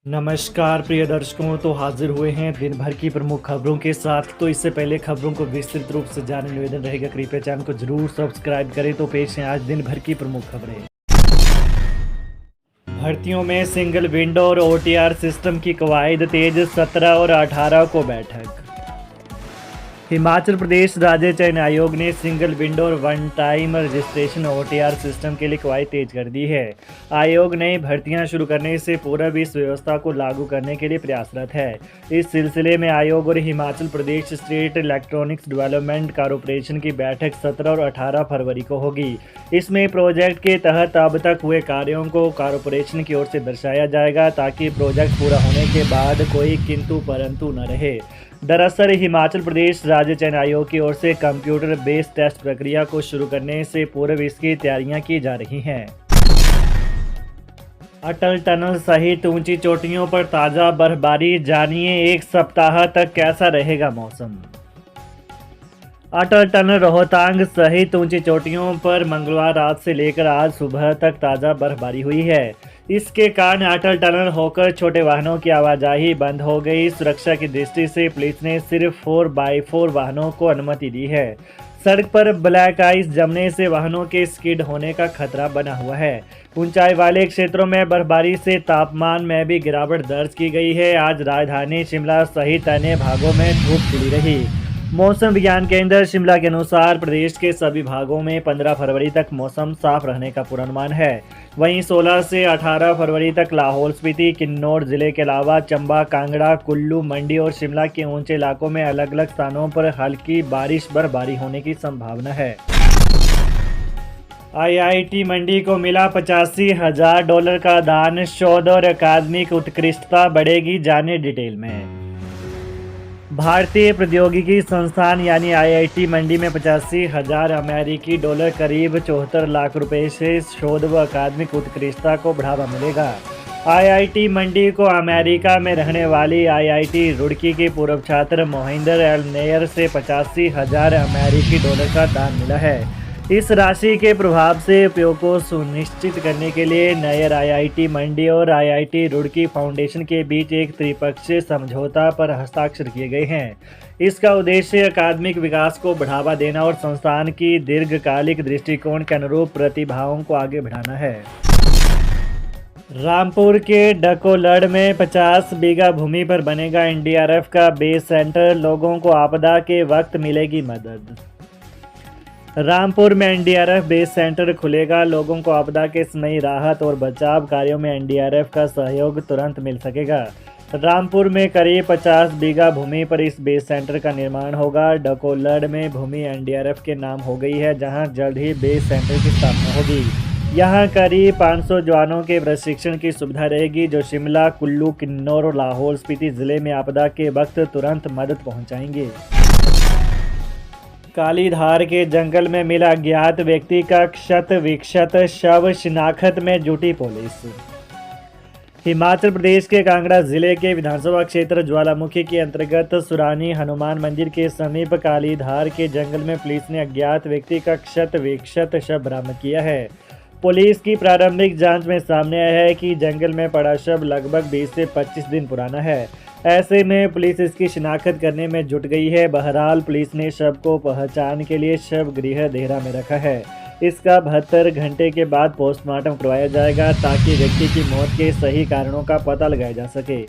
नमस्कार प्रिय दर्शकों, तो हाजिर हुए हैं दिन भर की प्रमुख खबरों के साथ। तो इससे पहले खबरों को विस्तृत रूप से जानने निवेदन रहेगा, कृपया चैनल को जरूर सब्सक्राइब करें। तो पेश हैं आज दिन भर की प्रमुख खबरें। भर्तियों में सिंगल विंडो और ओटीआर सिस्टम की कवायद तेज, 17 और 18 को बैठक। हिमाचल प्रदेश राज्य चयन आयोग ने सिंगल विंडो और one time registration OTR system के लिए कवायद तेज कर दी है। आयोग नई भर्तियां शुरू करने से पूर्व इस व्यवस्था को लागू करने के लिए प्रयासरत है। इस सिलसिले में आयोग और Himachal Pradesh state electronics development corporation की बैठक 17 और 18 फरवरी को होगी। इसमें प्रोजेक्ट के तहत अब तक हुए कार्यों को कॉरपोरेशन की ओर से दर्शाया जाएगा, ताकि प्रोजेक्ट पूरा होने के बाद कोई किंतु परंतु न रहे। दरअसल हिमाचल प्रदेश राज्य चयन आयोग की ओर से कंप्यूटर बेस्ड टेस्ट प्रक्रिया को शुरू करने से पूर्व इसकी तैयारियां की जा रही हैं। अटल टनल सहित ऊंची चोटियों पर ताज़ा बर्फबारी, जानिए एक सप्ताह तक कैसा रहेगा मौसम। अटल टनल रोहतांग सहित ऊंची चोटियों पर मंगलवार रात से लेकर आज सुबह तक ताज़ा बर्फबारी हुई है। इसके कारण अटल टनल होकर छोटे वाहनों की आवाजाही बंद हो गई। सुरक्षा की दृष्टि से पुलिस ने सिर्फ 4x4 वाहनों को अनुमति दी है। सड़क पर ब्लैक आइस जमने से वाहनों के स्किड होने का खतरा बना हुआ है। ऊंचाई वाले क्षेत्रों में बर्फबारी से तापमान में भी गिरावट दर्ज की गई है। आज राजधानी शिमला सहित अन्य भागों में धूप खिली रही। मौसम विज्ञान केंद्र शिमला के अनुसार प्रदेश के सभी भागों में 15 फरवरी तक मौसम साफ रहने का पूर्वानुमान है। वहीं 16 से 18 फरवरी तक लाहौल स्पीति, किन्नौर जिले के अलावा चंबा, कांगड़ा, कुल्लू, मंडी और शिमला के ऊंचे इलाकों में अलग अलग स्थानों पर हल्की बारिश बर्फबारी होने की संभावना है। आईआईटी मंडी को मिला $85,000 का दान, शोध और अकादमिक उत्कृष्टता बढ़ेगी, जाने डिटेल में। भारतीय प्रौद्योगिकी संस्थान यानी आईआईटी मंडी में $85,000 करीब 74 लाख रुपए से शोध व अकादमिक उत्कृष्टता को बढ़ावा मिलेगा। आईआईटी मंडी को अमेरिका में रहने वाली आईआईटी रुड़की के पूर्व छात्र मोहिंदर एल नेयर से $85,000 का दान मिला है। इस राशि के प्रभाव से उपयोग को सुनिश्चित करने के लिए नयर आईआईटी मंडी और आईआईटी रुड़की फाउंडेशन के बीच एक त्रिपक्षीय समझौता पर हस्ताक्षर किए गए हैं। इसका उद्देश्य अकादमिक विकास को बढ़ावा देना और संस्थान की दीर्घकालिक दृष्टिकोण के अनुरूप प्रतिभाओं को आगे बढ़ाना है। रामपुर के डकोलड़ में 50 बीघा भूमि पर बनेगा एनडीआरएफ का बेस सेंटर, लोगों को आपदा के वक्त मिलेगी मदद। रामपुर में एनडीआरएफ बेस सेंटर खुलेगा, लोगों को आपदा के समय राहत और बचाव कार्यों में एनडीआरएफ का सहयोग तुरंत मिल सकेगा। रामपुर में करीब 50 बीघा भूमि पर इस बेस सेंटर का निर्माण होगा। डकोलड़ में भूमि एनडीआरएफ के नाम हो गई है, जहां जल्द ही बेस सेंटर की स्थापना होगी। यहां करीब 500 जवानों के प्रशिक्षण की सुविधा रहेगी, जो शिमला, कुल्लू, किन्नौर और लाहौल स्पीति जिले में आपदा के वक्त तुरंत मदद पहुंचाएंगे। कालीधार के जंगल में मिला अज्ञात व्यक्ति का क्षत विक्षत शव, शिनाख्त में जुटी पुलिस। हिमाचल प्रदेश के कांगड़ा जिले के विधानसभा क्षेत्र ज्वालामुखी के अंतर्गत सुरानी हनुमान मंदिर के समीप कालीधार के जंगल में पुलिस ने अज्ञात व्यक्ति का क्षत विक्षत शव बरामद किया है। पुलिस की प्रारंभिक जांच में सामने आया है कि जंगल में पड़ा शव लगभग 20 से 25 दिन पुराना है। ऐसे में पुलिस इसकी शिनाख्त करने में जुट गई है। बहरहाल पुलिस ने शव को पहचान के लिए शव गृह देहरा में रखा है। इसका 72 घंटे के बाद पोस्टमार्टम करवाया जाएगा, ताकि व्यक्ति की मौत के सही कारणों का पता लगाया जा सके।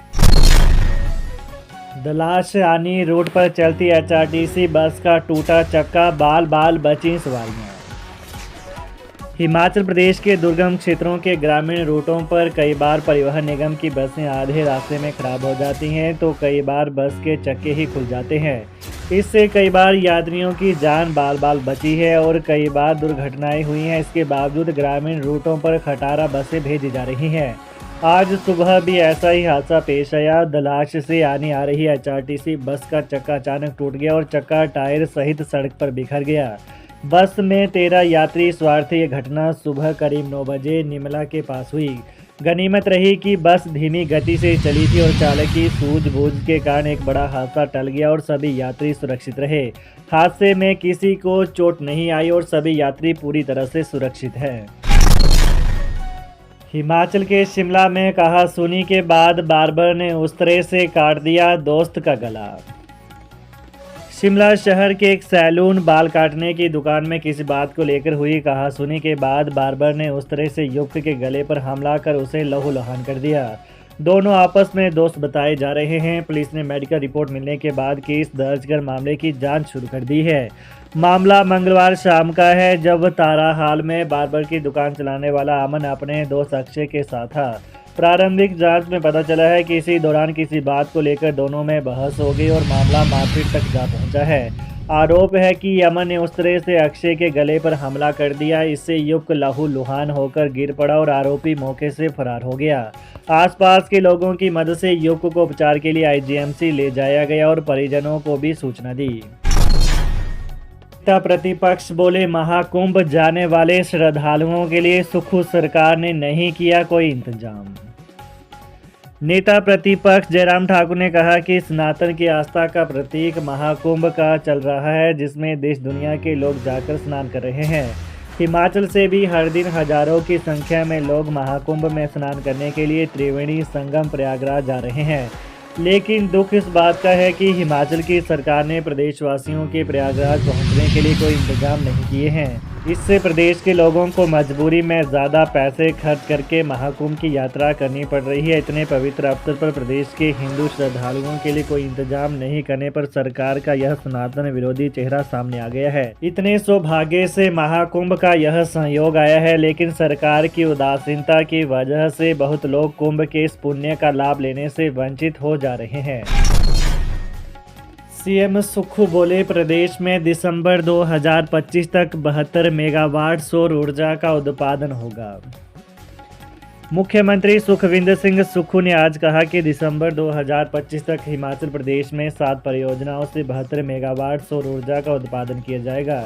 दलाश आनी रूट पर चलती एचआरटीसी बस का टूटा चक्का, बाल बाल बची सवारियां। हिमाचल प्रदेश के दुर्गम क्षेत्रों के ग्रामीण रूटों पर कई बार परिवहन निगम की बसें आधे रास्ते में खराब हो जाती हैं, तो कई बार बस के चक्के ही खुल जाते हैं। इससे कई बार यात्रियों की जान बाल बाल बची है और कई बार दुर्घटनाएं हुई हैं। इसके बावजूद ग्रामीण रूटों पर खटारा बसें भेजी जा रही हैं। आज सुबह भी ऐसा ही हादसा पेश आया। दलाश से आने आ रही एचआरटीसी बस का चक्का अचानक टूट गया और चक्का टायर सहित सड़क पर बिखर गया। बस में 13 यात्री सवार थे। यह घटना सुबह करीब 9 बजे निमला के पास हुई। गनीमत रही कि बस धीमी गति से चली थी और चालक की सूझबूझ के कारण एक बड़ा हादसा टल गया और सभी यात्री सुरक्षित रहे। हादसे में किसी को चोट नहीं आई और सभी यात्री पूरी तरह से सुरक्षित हैं। हिमाचल के शिमला में कहासुनी के बाद बार्बर ने उस तरह से काट दिया दोस्त का गला। शिमला शहर के एक सैलून बाल काटने की दुकान में किसी बात को लेकर हुई कहासुनी के बाद बार्बर ने उस तरह से युवक के गले पर हमला कर उसे लहूलुहान कर दिया। दोनों आपस में दोस्त बताए जा रहे हैं। पुलिस ने मेडिकल रिपोर्ट मिलने के बाद केस दर्ज कर मामले की जांच शुरू कर दी है। मामला मंगलवार शाम का है, जब तारा हाल में बार्बर की दुकान चलाने वाला अमन अपने दोस्त अक्षय के साथ था। प्रारंभिक जांच में पता चला है कि इसी दौरान किसी बात को लेकर दोनों में बहस हो गई और मामला मारपीट तक जा पहुंचा है। आरोप है कि अमन ने उस तरह से अक्षय के गले पर हमला कर दिया, इससे युवक लहूलुहान होकर गिर पड़ा और आरोपी मौके से फरार हो गया। आसपास के लोगों की मदद से युवक को उपचार के लिए आईजीएमसी ले जाया गया और परिजनों को भी सूचना दी। नेता प्रतिपक्ष बोले, महाकुंभ जाने वाले श्रद्धालुओं के लिए सुक्खू सरकार ने नहीं किया कोई इंतजाम। नेता प्रतिपक्ष जयराम ठाकुर ने कहा कि सनातन की आस्था का प्रतीक महाकुंभ का चल रहा है, जिसमें देश दुनिया के लोग जाकर स्नान कर रहे हैं। हिमाचल से भी हर दिन हजारों की संख्या में लोग महाकुंभ में स्नान करने के लिए त्रिवेणी संगम प्रयागराज जा रहे हैं। लेकिन दुख इस बात का है कि हिमाचल की सरकार ने प्रदेशवासियों के प्रयागराज पहुंचने के लिए कोई इंतजाम नहीं किए हैं। इससे प्रदेश के लोगों को मजबूरी में ज़्यादा पैसे खर्च करके महाकुंभ की यात्रा करनी पड़ रही है। इतने पवित्र अवसर पर प्रदेश के हिंदू श्रद्धालुओं के लिए कोई इंतजाम नहीं करने पर सरकार का यह सनातन विरोधी चेहरा सामने आ गया है। इतने सौभाग्य से महाकुंभ का यह संयोग आया है, लेकिन सरकार की उदासीनता की वजह से बहुत लोग कुंभ के इस पुण्य का लाभ लेने से वंचित हो जा रहे हैं। सीएम सुक्खू बोले, प्रदेश में दिसंबर 2025 तक 72 मेगावाट सौर ऊर्जा का उत्पादन होगा। मुख्यमंत्री सुखविंदर सिंह सुक्खू ने आज कहा कि दिसंबर 2025 तक हिमाचल प्रदेश में 7 परियोजनाओं से 72 मेगावाट सौर ऊर्जा का उत्पादन किया जाएगा।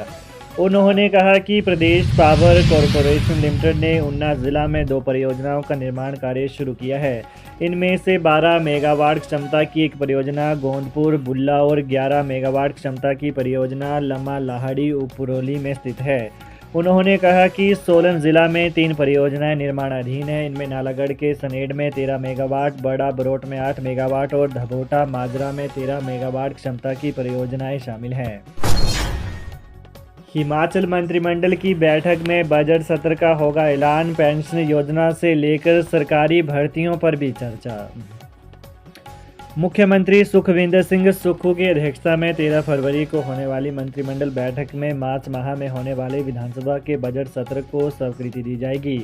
उन्होंने कहा कि प्रदेश पावर कॉरपोरेशन लिमिटेड ने ऊना जिला में 2 परियोजनाओं का निर्माण कार्य शुरू किया है। इनमें से 12 मेगावाट क्षमता की एक परियोजना गोंदपुर बुल्ला और 11 मेगावाट क्षमता की परियोजना लम्मा लाहड़ी उपरोली में स्थित है। उन्होंने कहा कि सोलन जिला में 3 परियोजनाएं निर्माणाधीन हैं। इनमें नालागढ़ के सनेड में 13 मेगावाट, बड़ा बरोट में 8 मेगावाट और धबोटा माजरा में 13 मेगावाट क्षमता की परियोजनाएं शामिल हैं। हिमाचल मंत्रिमंडल की बैठक में बजट सत्र का होगा ऐलान। पेंशन योजना से लेकर सरकारी भर्तियों पर भी चर्चा। मुख्यमंत्री सुखविंदर सिंह सुक्खू की अध्यक्षता में 13 फरवरी को होने वाली मंत्रिमंडल बैठक में मार्च माह में होने वाले विधानसभा के बजट सत्र को स्वीकृति दी जाएगी।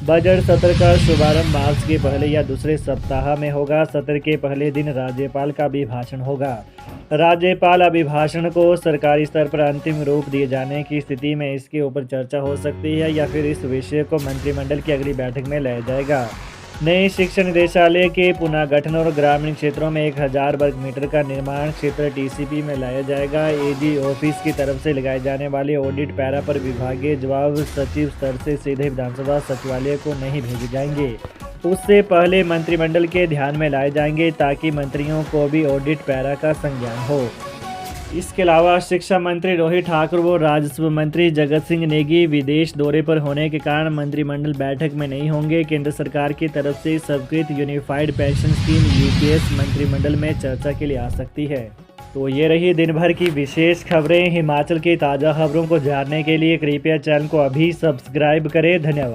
बजट सत्र का शुभारंभ मार्च के पहले या दूसरे सप्ताह में होगा। सत्र के पहले दिन राज्यपाल का अभिभाषण होगा। राज्यपाल अभिभाषण को सरकारी स्तर पर अंतिम रूप दिए जाने की स्थिति में इसके ऊपर चर्चा हो सकती है या फिर इस विषय को मंत्रिमंडल की अगली बैठक में लाया जाएगा। नए शिक्षा निदेशालय के पुनर्गठन और ग्रामीण क्षेत्रों में 1000 वर्ग मीटर का निर्माण क्षेत्र टीसीपी में लाया जाएगा। एजी ऑफिस की तरफ से लगाए जाने वाले ऑडिट पैरा पर विभागीय जवाब सचिव स्तर से सीधे विधानसभा सचिवालय को नहीं भेजे जाएंगे, उससे पहले मंत्रिमंडल के ध्यान में लाए जाएंगे ताकि मंत्रियों को भी ऑडिट पैरा का संज्ञान हो। इसके अलावा शिक्षा मंत्री रोहित ठाकुर व राजस्व मंत्री जगत सिंह नेगी विदेश दौरे पर होने के कारण मंत्रिमंडल बैठक में नहीं होंगे। केंद्र सरकार की तरफ से स्वीकृत यूनिफाइड पेंशन स्कीम यूपीएस मंत्रिमंडल में चर्चा के लिए आ सकती है। तो ये रही दिन भर की विशेष खबरें। हिमाचल की ताज़ा खबरों को जानने के लिए कृपया चैनल को अभी सब्सक्राइब करें। धन्यवाद।